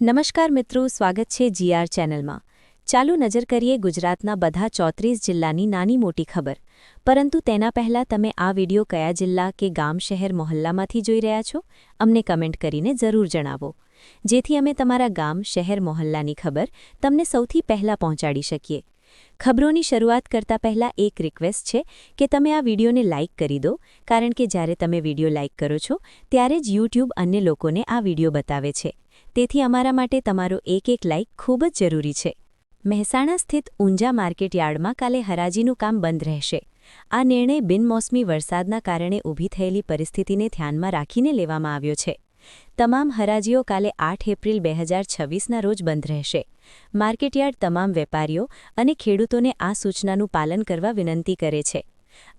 નમસ્કાર મિત્રો, સ્વાગત છે જીઆર ચેનલમાં। ચાલો નજર કરીએ ગુજરાતના બધા 34 જિલ્લાની નાની મોટી ખબર। પરંતુ તેના પહેલાં તમે આ વિડિયો કયા જિલ્લા કે ગામ શહેર મોહલ્લામાંથી જોઈ રહ્યા છો અમને કમેન્ટ કરીને જરૂર જણાવો, જેથી અમે તમારા ગામ શહેર મોહલ્લાની ખબર તમને સૌથી પહેલાં પહોંચાડી શકીએ। ખબરોની શરૂઆત કરતા પહેલાં એક રિક્વેસ્ટ છે કે તમે આ વિડિયોને લાઇક કરી દો, કારણ કે જ્યારે તમે વિડિયો લાઇક કરો છો ત્યારે જ યુટ્યુબ અન્ય લોકોને આ વિડિયો બતાવે છે। તેથી અમારા માટે તમારો એક લાઇક ખૂબ જ જરૂરી છે। મહેસાણા સ્થિત ઊંઝા માર્કેટ યાર્ડમાં કાલે હરાજીનું કામ બંધ રહેશે। આ નિર્ણય બિનમોસમી વરસાદના કારણે ઊભી થયેલી પરિસ્થિતિને ધ્યાનમાં રાખીને લેવામાં આવ્યો છે। તમામ હરાજીઓ કાલે 8 એપ્રિલ 2026ના રોજ બંધ રહેશે। માર્કેટયાર્ડ તમામ વેપારીઓ અને ખેડૂતોને આ સૂચનાનું પાલન કરવા વિનંતી કરે છે।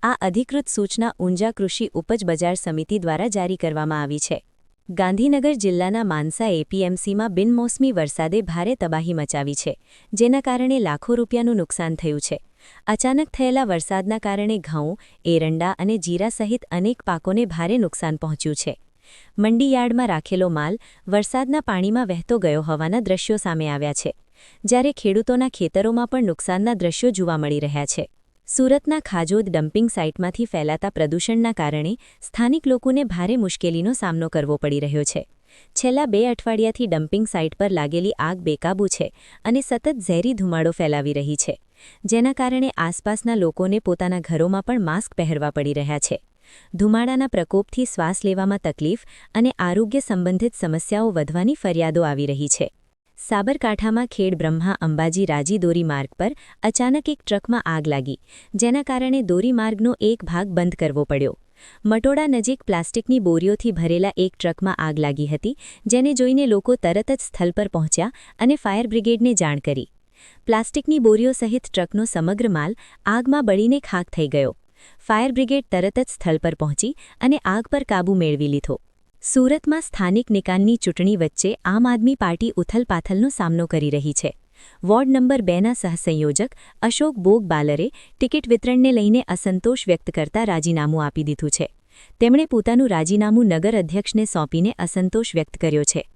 આ અધિકૃત સૂચના ઊંઝા કૃષિ ઉપજ બજાર સમિતિ દ્વારા જારી કરવામાં આવી છે। ગાંધીનગર જિલ્લાના માનસા એપીએમસીમાં બિનમોસમી વરસાદે ભારે તબાહી મચાવી છે, જેના કારણે લાખો રૂપિયાનું નુકસાન થયું છે। અચાનક થયેલા વરસાદના કારણે ઘઉં, એરંડા અને જીરા સહિત અનેક પાકોને ભારે નુકસાન પહોંચ્યું છે। મંડી યાર્ડમાં રાખેલો માલ વરસાદના પાણીમાં વહેતો ગયો હોવાના દ્રશ્યો સામે આવ્યા છે, જ્યારે ખેડૂતોના ખેતરોમાં પણ નુકસાનના દ્રશ્યો જોવા મળી રહ્યા છે। સુરતના ખાજોદ ડમ્પિંગ સાઇટમાંથી ફેલાતા પ્રદૂષણના કારણે સ્થાનિક લોકોને ભારે મુશ્કેલીનો સામનો કરવો પડી રહ્યો છે। છેલ્લા 2 અઠવાડિયાથી ડમ્પિંગ સાઇટ પર લાગેલી આગ બેકાબૂ છે અને સતત ઝેરી ધુમાડો ફેલાવી રહી છે, જેના કારણે આસપાસના લોકોને પોતાના ઘરોમાં પણ માસ્ક પહેરવા પડી રહ્યા છે। ધુમાડાના પ્રકોપથી શ્વાસ લેવામાં તકલીફ અને આરોગ્ય સંબંધિત સમસ્યાઓ વધવાની ફરિયાદો આવી રહી છે। સાબરકાંઠામાં ખેડબ્રહ્મા અંબાજી રાજી દોરીમાર્ગ પર અચાનક એક ટ્રકમાં આગ લાગી, જેના કારણે દોરીમાર્ગનો એક ભાગ બંધ કરવો પડ્યો। મટોડા નજીક પ્લાસ્ટિકની બોરીઓથી ભરેલા એક ટ્રકમાં આગ લાગી હતી, જેને જોઈને લોકો તરત જ સ્થળ પર પહોંચ્યા અને ફાયર બ્રિગેડને જાણ કરી। પ્લાસ્ટિકની બોરીઓ સહિત ટ્રકનો સમગ્ર માલ આગમાં બળીને ખાખ થઈ ગયો। ફાયર બ્રિગેડ તરત જ સ્થળ પર પહોંચી અને આગ પર કાબૂ મેળવી લીધો। સુરતમાં સ્થાનિક નિકાલની ચૂંટણી વચ્ચે આમ આદમી પાર્ટી ઉથલપાથલનો સામનો કરી રહી છે। વોર્ડ નંબર 2ના સહસંયોજક અશોક બોગબાલરે ટિકિટ વિતરણને લઈને અસંતોષ વ્યક્ત કરતા રાજીનામું આપી દીધું છે। તેમણે પોતાનું રાજીનામું નગર અધ્યક્ષને સોંપીને અસંતોષ વ્યક્ત કર્યો છે।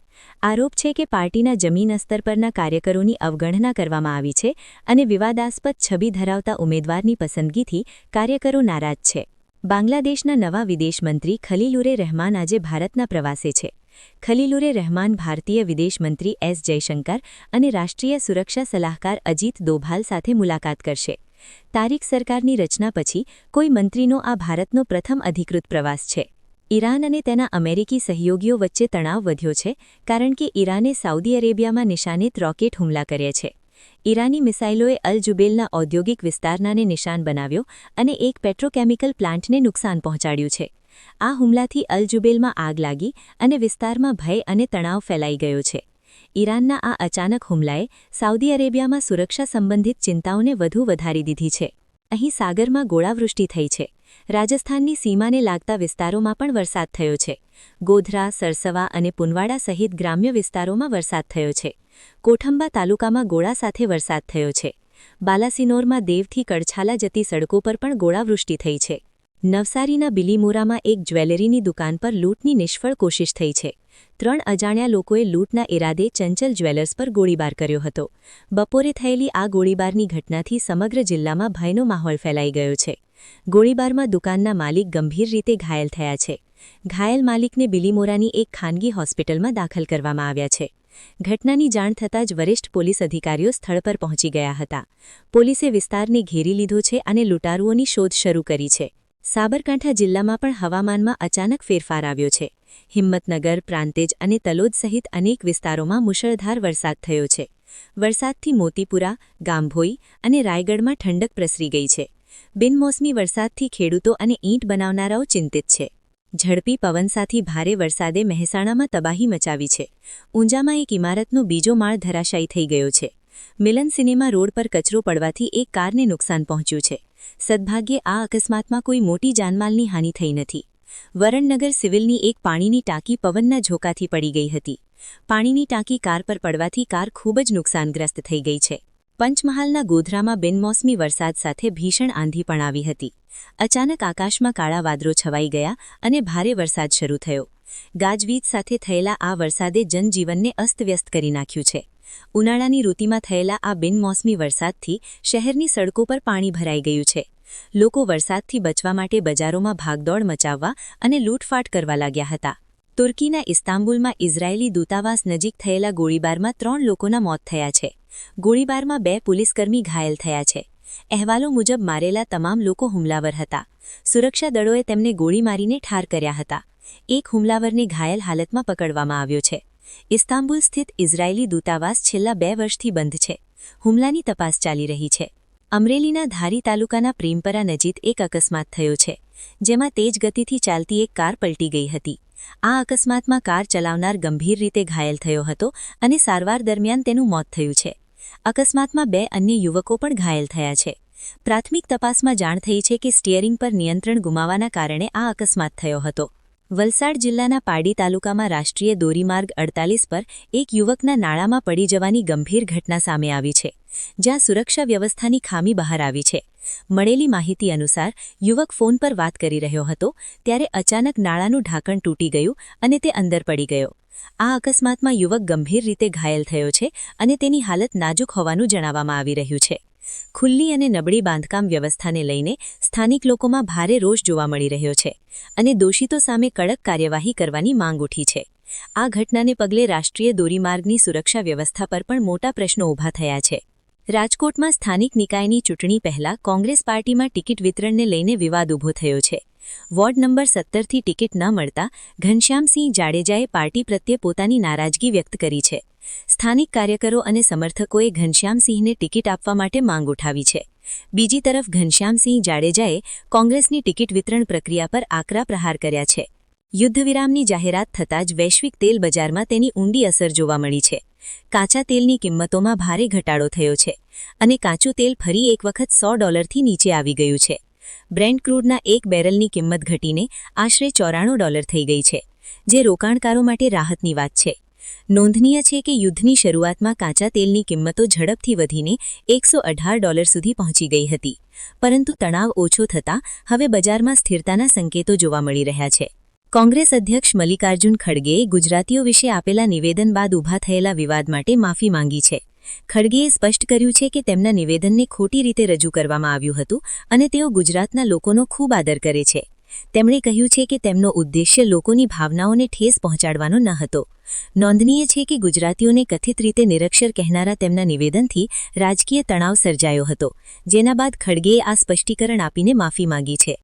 આરોપ છે કે પાર્ટીના જમીન સ્તર પરના કાર્યકરોની અવગણના કરવામાં આવી છે અને વિવાદાસ્પદ છબી ધરાવતા ઉમેદવારની પસંદગીથી કાર્યકરો નારાજ છે। બાંગ્લાદેશના નવા વિદેશ મંત્રી ખલીલુરે રહેમાન આજે ભારતના પ્રવાસે છે। ખલીલુરે રહેમાન ભારતીય વિદેશ મંત્રી એસ જયશંકર અને રાષ્ટ્રીય સુરક્ષા સલાહકાર અજીત દોભાલ સાથે મુલાકાત કરશે। તારીખ સરકારની રચના પછી કોઈ મંત્રીનો આ ભારતનો પ્રથમ અધિકૃત પ્રવાસ છે। ઈરાન અને તેના અમેરિકી સહયોગીઓ વચ્ચે તણાવ વધ્યો છે, કારણ કે ઈરાને સાઉદી અરેબિયામાં નિશાનિત રોકેટ હુમલા કર્યા છે। ઈરાની મિસાઇલોએ અલ જુબેલના ઔદ્યોગિક વિસ્તારને નિશાન બનાવ્યો અને એક પેટ્રોકેમિકલ પ્લાન્ટને નુકસાન પહોંચાડ્યું છે। આ હુમલાથી અલ જુબેલમાં આગ લાગી અને વિસ્તારમાં ભય અને તણાવ ફેલાઈ ગયો છે। ઈરાનના આ અચાનક હુમલાએ સાઉદી અરેબિયામાં સુરક્ષા સંબંધિત ચિંતાઓને વધુ વધારી દીધી છે। અહીં સાગરમાં ગોળાવૃષ્ટિ થઈ છે। રાજસ્થાનની સીમાને લાગતા વિસ્તારોમાં પણ વરસાદ થયો છે। ગોધરા, સરસવા અને પુનવાડા સહિત ગ્રામ્ય વિસ્તારોમાં વરસાદ થયો છે। કોઠંબા તાલુકામાં ગોળા સાથે વરસાદ થયો છે। બાલાસિનોરમાં દેવથી કડછાલા જતી સડકો પર પણ ગોળાવૃષ્ટિ થઈ છે। નવસારીના બિલીમોરામાં એક જ્વેલરીની દુકાન પર લૂંટની નિષ્ફળ કોશિશ થઈ છે। 3 અજાણ્યા લોકોએ લૂંટના ઇરાદે ચંચલ જ્વેલર્સ પર ગોળીબાર કર્યો હતો। બપોરે થયેલી આ ગોળીબારની ઘટનાથી સમગ્ર જિલ્લામાં ભયનો માહોલ ફેલાઈ ગયો છે। ગોળીબારમાં દુકાનના માલિક ગંભીર રીતે ઘાયલ થયા છે। ઘાયલ માલિકને બિલીમોરાની એક ખાનગી હોસ્પિટલમાં દાખલ કરવામાં આવ્યા છે। ઘટનાની જાણ થતાં જ વરિષ્ઠ પોલીસ અધિકારીઓ સ્થળ પર પહોંચી ગયા હતા। પોલીસે વિસ્તારને ઘેરી લીધો છે અને લૂંટારુઓની શોધ શરૂ કરી છે। સાબરકાંઠા જિલ્લામાં પણ હવામાનમાં અચાનક ફેરફાર આવ્યો છે। હિંમતનગર, પ્રાંતેજ અને તલોદ સહિત અનેક વિસ્તારોમાં મુશળધાર વરસાદ થયો છે। વરસાદથી મોતીપુરા, ગામભોઈ અને રાયગઢમાં ઠંડક પ્રસરી ગઈ છે। બિનમોસમી વરસાદથી ખેડૂતો અને ઈંટ બનાવનારાઓ ચિંતિત છે। ઝડપી પવન સાથે ભારે વરસાદે મહેસાણામાં તબાહી મચાવી છે। ઊંઝામાં એક ઇમારતનો બીજો માળ ધરાશાયી થઈ ગયો છે। મિલન સિનેમા રોડ પર કચરો પડવાથી એક કારને નુકસાન પહોંચ્યું છે। સદભાગ્યે આ અકસ્માતમાં કોઈ મોટી જાનમાલની હાનિ થઈ નથી। વરણનગર સિવિલની એક પાણીની ટાંકી પવનના ઝોકાથી પડી ગઈ હતી। પાણીની ટાંકી કાર પર પડવાથી કાર ખૂબ જ નુકસાનગ્રસ્ત થઈ ગઈ છે। પંચમહાલના ગોધરામાં બિનમોસમી વરસાદ સાથે ભીષણ આંધી પણ આવી હતી। અચાનક આકાશમાં કાળા વાદળો છવાઈ ગયા અને ભારે વરસાદ શરૂ થયો। ગાજવીજ સાથે થયેલા આ વરસાદે જનજીવનને અસ્તવ્યસ્ત કરી નાખ્યું છે. ઉનાળાની ઋતુમાં થયેલા આ બિનમોસમી વરસાદથી શહેરની સડકો પર પાણી ભરાઈ ગયું છે. લોકો વરસાદથી બચવા માટે બજારોમાં ભાગદોડ મચાવવા અને લૂંટફાટ કરવા લાગ્યા હતા. તુર્કીના ઇસ્તાંબુલમાં ઇઝરાયેલી દૂતાવાસ નજીક થયેલા ગોળીબારમાં 3 લોકોના મોત થયા છે. ગોળીબારમાં 2 પોલીસકર્મી ઘાયલ થયા છે. અહેવાલો મુજબ મારેલા તમામ લોકો હુમલાવર હતા. સુરક્ષા દળોએ તેમને ગોળી મારીને ઠાર કર્યા હતા. એક હુમલાવરને ઘાયલ હાલતમાં પકડવામાં આવ્યો છે. ઇસ્તાંબુલ સ્થિત ઇઝરાયેલી દૂતાવાસ છેલ્લા 2 વર્ષથી બંધ છે. હુમલાની તપાસ ચાલી રહી છે. અમરેલીના ધારી તાલુકાના પ્રેમપરા નજીક એક અકસ્માત થયો છે, જેમાં તેજ ગતિથી ચાલતી એક કાર પલટી ગઈ હતી. આ અકસ્માતમાં કાર ચલાવનાર ગંભીર રીતે ઘાયલ થયો હતો અને સારવાર દરમિયાન તેનું મોત થયું છે. અકસ્માતમાં 2 અન્ય યુવકો પણ ઘાયલ થયા છે. પ્રાથમિક તપાસમાં જાણ થઈ છે કે સ્ટીયરિંગ પર નિયંત્રણ ગુમાવવાના કારણે આ અકસ્માત થયો હતો. વલસાડ જિલ્લાના પારડી તાલુકામાં રાષ્ટ્રીય ધોરીમાર્ગ 48 પર એક યુવકના નાળામાં પડી જવાની ગંભીર ઘટના સામે આવી છે, જ્યાં સુરક્ષા વ્યવસ્થાની ખામી બહાર આવી છે. મળેલી માહિતી અનુસાર યુવક ફોન પર વાત કરી રહ્યો હતો ત્યારે અચાનક નાળાનું ઢાંકણ તૂટી ગયું અને તે અંદર પડી ગયો. આ અકસ્માતમાં યુવક ગંભીર રીતે ઘાયલ થયો છે અને તેની હાલત નાજુક હોવાનું જણાવવામાં આવી રહ્યું છે. ખુલ્લી અને નબળી બાંધકામ વ્યવસ્થાને લઈને સ્થાનિક લોકોમાં ભારે રોષ જોવા મળી રહ્યો છે અને દોષિતો સામે કડક કાર્યવાહી કરવાની માંગ ઉઠી છે. આ ઘટનાને પગલે રાષ્ટ્રીય ધોરીમાર્ગની સુરક્ષા વ્યવસ્થા પર પણ મોટા પ્રશ્નો ઊભા થયા છે. રાજકોટમાં સ્થાનિક નિકાયની ચૂંટણી પહેલા કોંગ્રેસ પાર્ટીમાં ટિકિટ વિતરણને લઈને વિવાદ ઊભો થયો છે. વોર્ડ નંબર 17થી ટિકિટ ન મળતા ઘનશ્યામસિંહ જાડેજાએ પાર્ટી પ્રત્યે પોતાની નારાજગી વ્યક્ત કરી છે. સ્થાનિક કાર્યકરો અને સમર્થકોએ ઘનશ્યામસિંહને ટિકિટ આપવા માટે માંગ ઉઠાવી છે. બીજી તરફ ઘનશ્યામસિંહ જાડેજાએ કોંગ્રેસની ટિકિટ વિતરણ પ્રક્રિયા પર આકરા પ્રહાર કર્યા છે. યુદ્ધવિરામની જાહેરાત થતાં જ વૈશ્વિક તેલ બજારમાં તેની ઊંડી અસર જોવા મળી છે. કાચા તેલની કિંમતોમાં ભારે ઘટાડો થયો છે અને કાચું તેલ ફરી એક વખત $100થી નીચે આવી ગયું છે. બ્રેન્ટ ક્રૂડના એક બેરલની કિંમત ઘટીને આશરે $94 થઈ ગઈ છે, જે રોકાણકારો માટે રાહતની વાત છે. નોંધનીય છે કે યુદ્ધની શરૂઆતમાં કાચા તેલની કિંમતો ઝડપથી વધીને $118 સુધી પહોંચી ગઈ હતી, પરંતુ તણાવ ઓછો થતાં હવે બજારમાં સ્થિરતાના સંકેતો જોવા મળી રહ્યા છે. કોંગ્રેસ અધ્યક્ષ મલ્લિકાર્જુન ખડગેએ ગુજરાતીઓ વિશે આપેલા નિવેદન બાદ ઊભા થયેલા વિવાદ માટે માફી માંગી છે. ખડગેએ સ્પષ્ટ કર્યું છે કે તેમના નિવેદનને ખોટી રીતે રજૂ કરવામાં આવ્યું હતું અને તેઓ ગુજરાતના લોકોનો ખૂબ આદર કરે છે. તેમણે કહ્યું છે કે તેમનો ઉદ્દેશ્ય લોકોની ભાવનાઓને ઠેસ પહોંચાડવાનો ન હતો. નોંધનીય છે કે ગુજરાતીઓને કથિત રીતે નિરક્ષર કહેનારા તેમના નિવેદનથી રાજકીય તણાવ સર્જાયો હતો, જેના બાદ ખડગેએ આ સ્પષ્ટીકરણ આપીને માફી માંગી છે.